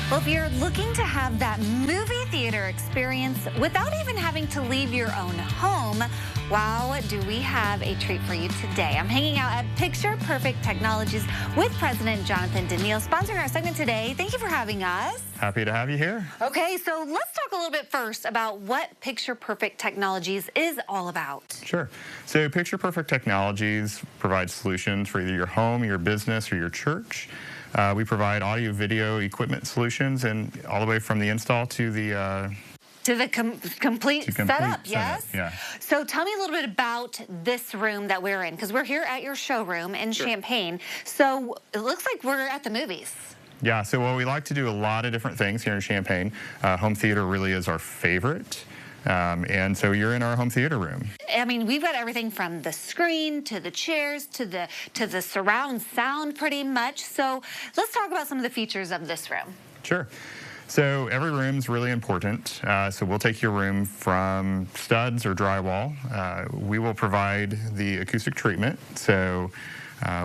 Well, if you're looking to have that movie theater experience without even having to leave your own home, wow, do we have a treat for you today. I'm hanging out at Picture Perfect Technologies with President Jonathan Daniil, sponsoring our segment today. Thank you for having us. Happy to have you here. Okay, so let's talk a little bit first about what Picture Perfect Technologies is all about. Sure. So Picture Perfect Technologies provides solutions for either your home, your business, or your church. We provide audio, video, equipment solutions, and all the way from the install to the complete setup, yes? Yeah. So tell me a little bit about this room that we're in, because we're here at your showroom in Champaign. So it looks like we're at the movies. Yeah, so well, we like to do a lot of different things here in Champaign. Home theater really is our favorite. And so you're in our home theater room. I mean, we've got everything from the screen to the chairs to the surround sound pretty much. So let's talk about some of the features of this room. Sure. So every room's really important. So we'll take your room from studs or drywall. We will provide the acoustic treatment. So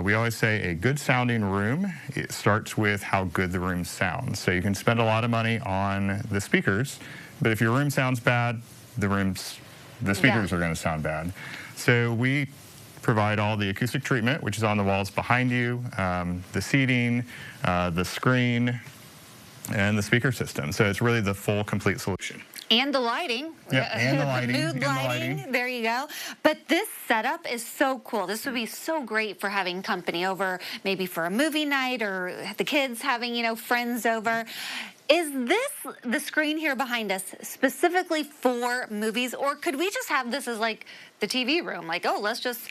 we always say a good sounding room, it starts with how good the room sounds. So you can spend a lot of money on the speakers, but if your room sounds bad, the speakers are going to sound bad. So we provide all the acoustic treatment, which is on the walls behind you, the seating, the screen, and the speaker system. So it's really the full, complete solution. And the lighting. Yep, and the lighting. Mood lighting. There you go. But this setup is so cool. This would be so great for having company over, maybe for a movie night or the kids having, friends over. Is this, the screen here behind us, specifically for movies, or could we just have this as like the TV room? Like, oh, let's just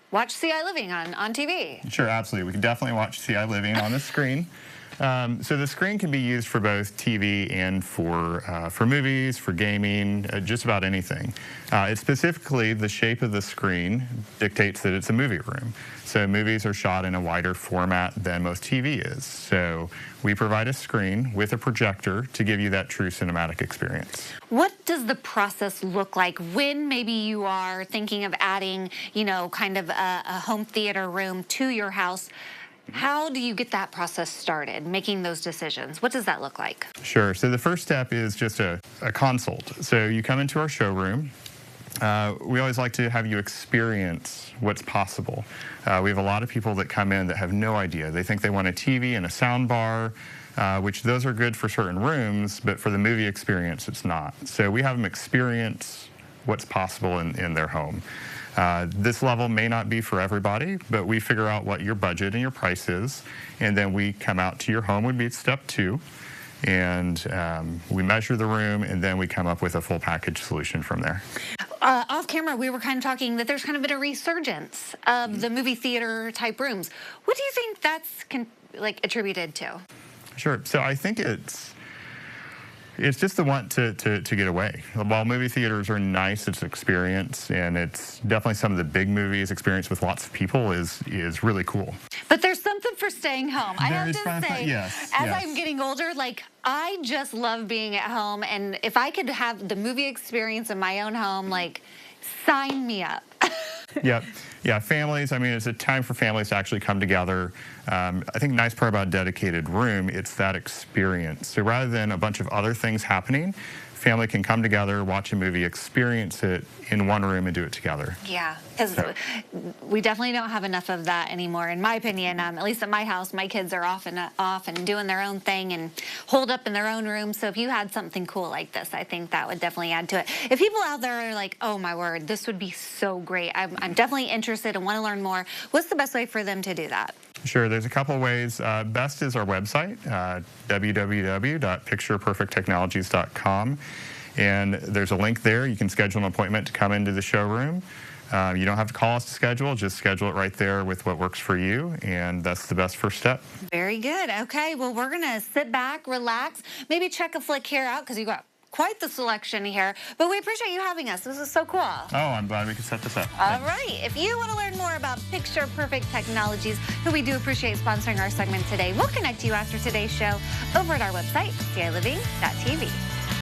watch ciLiving on TV. Sure, absolutely. We can definitely watch ciLiving on the screen. So the screen can be used for both TV and for movies, for gaming, just about anything. It's specifically the shape of the screen dictates that it's a movie room. So movies are shot in a wider format than most TV is. So we provide a screen with a projector to give you that true cinematic experience. What does the process look like when maybe you are thinking of adding, kind of a home theater room to your house? How do you get that process started, making those decisions? What does that look like? Sure. So the first step is just a consult. So you come into our showroom. We always like to have you experience what's possible. We have a lot of people that come in that have no idea. They think they want a TV and a sound bar, which those are good for certain rooms, but for the movie experience, it's not. So we have them experience what's possible in their home. This level may not be for everybody, but we figure out what your budget and your price is, and then we come out to your home, would be step 2, and we measure the room, and then we come up with a full package solution from there. Off camera, we were kind of talking that there's kind of been a resurgence of the movie theater type rooms. What do you think that's attributed to? Sure. So I think it's just the want to get away. While movie theaters are nice, it's an experience, and it's definitely some of the big movies experience with lots of people is really cool. But there's something for staying home. I have to say, yes. I'm getting older, I just love being at home, and if I could have the movie experience in my own home, sign me up. Yep. Yeah, families, it's a time for families to actually come together. I think the nice part about a dedicated room, it's that experience. So rather than a bunch of other things happening, family can come together, watch a movie, experience it in one room, and do it together. Yeah, because we definitely don't have enough of that anymore, in my opinion. At least at my house, my kids are off and doing their own thing and holed up in their own room. So if you had something cool like this, I think that would definitely add to it. If people out there are like, oh my word, this would be so great, I'm definitely interested and want to learn more, what's the best way for them to do that? Sure, there's a couple of ways. Best is our website, www.pictureperfecttechnologies.com. And there's a link there. You can schedule an appointment to come into the showroom. You don't have to call us to schedule. Just schedule it right there with what works for you, and that's the best first step. Very good. Okay, well, we're going to sit back, relax, maybe check a flick here out because you've got quite the selection here, but we appreciate you having us. This is so cool. Oh, I'm glad we could set this up. All right. If you want to learn more about Picture Perfect Technologies, who we do appreciate sponsoring our segment today, we'll connect you after today's show over at our website, ciLiving.tv.